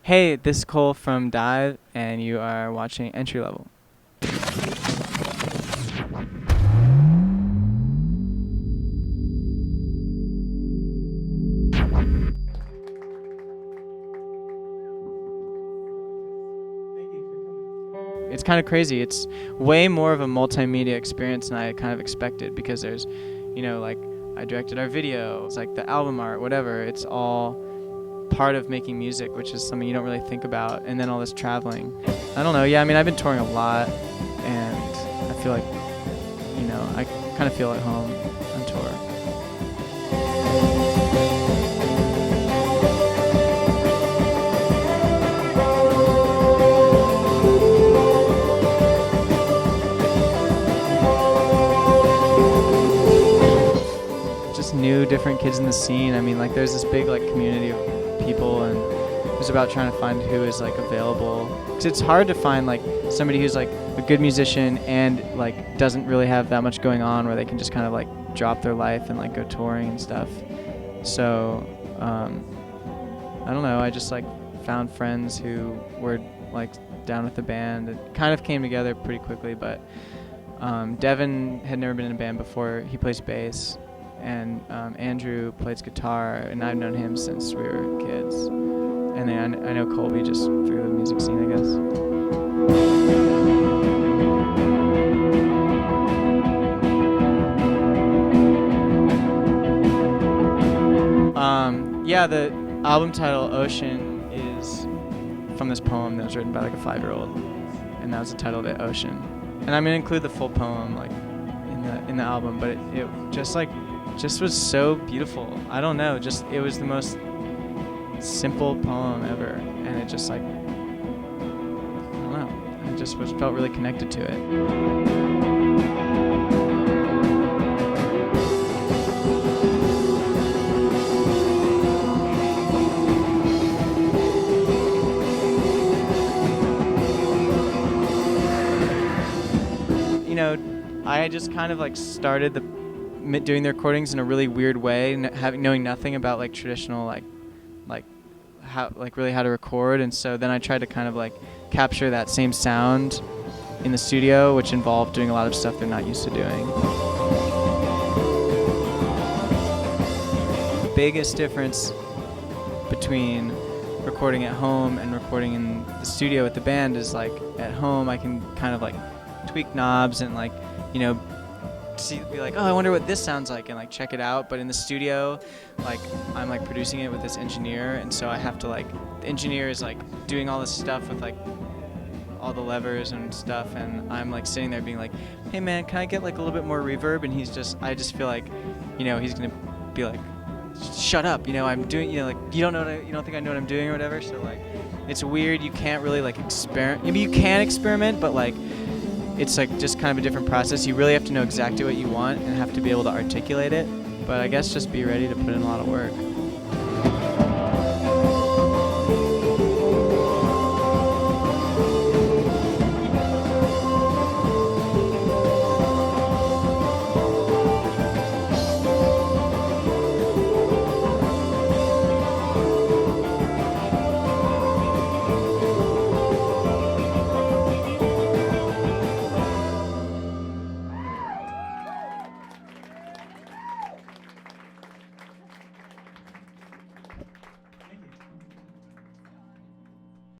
Hey, this is Cole from DIIV, and you are watching Entry Level. It's kind of crazy. It's way more of a multimedia experience than I kind of expected, because there's, like, I directed our video, it's like the album art, whatever. It's all part of making music, which is something you don't really think about, and then all this traveling. I don't know, yeah, I mean, I've been touring a lot, and I feel like, I kind of feel at home on tour. Just new, different kids in the scene. I mean, like, there's this big, like, community of people, and it was about trying to find who is, like, available. 'Cause it's hard to find, like, somebody who's, like, a good musician and, like, doesn't really have that much going on, where they can just kind of, like, drop their life and, like, go touring and stuff. So, I don't know, I just, like, found friends who were, like, down with the band. It kind of came together pretty quickly, but Devin had never been in a band before. He plays bass, and Andrew plays guitar, and I've known him since we were kids. And then I know Colby just through the music scene, I guess. Yeah, the album title, Ocean, is from this poem that was written by, like, a 5-year-old, and that was the title of it, Ocean. And I'm gonna include the full poem, like, in the album, but it just was so beautiful. I don't know, it was the most simple poem ever, and it just, like, I don't know, I just felt really connected to it. I just kind of, like, started doing the recordings in a really weird way, knowing nothing about, like, traditional, like really how to record, and so then I tried to kind of, like, capture that same sound in the studio, which involved doing a lot of stuff they're not used to doing. The biggest difference between recording at home and recording in the studio with the band is, like, at home I can kind of, like, tweak knobs and, like, be like, oh, I wonder what this sounds like, and, like, check it out. But in the studio, like, I'm, like, producing it with this engineer, and so I have to, like, the engineer is, like, doing all this stuff with, like, all the levers and stuff, and I'm, like, sitting there being like, hey man, can I get, like, a little bit more reverb? And I just feel like, he's gonna be like, shut up, I'm doing, like, you don't think I know what I'm doing or whatever. So, like, it's weird. You can't really, like, experiment. I mean, you can experiment, but, like, it's, like, just kind of a different process. You really have to know exactly what you want and have to be able to articulate it. But I guess just be ready to put in a lot of work.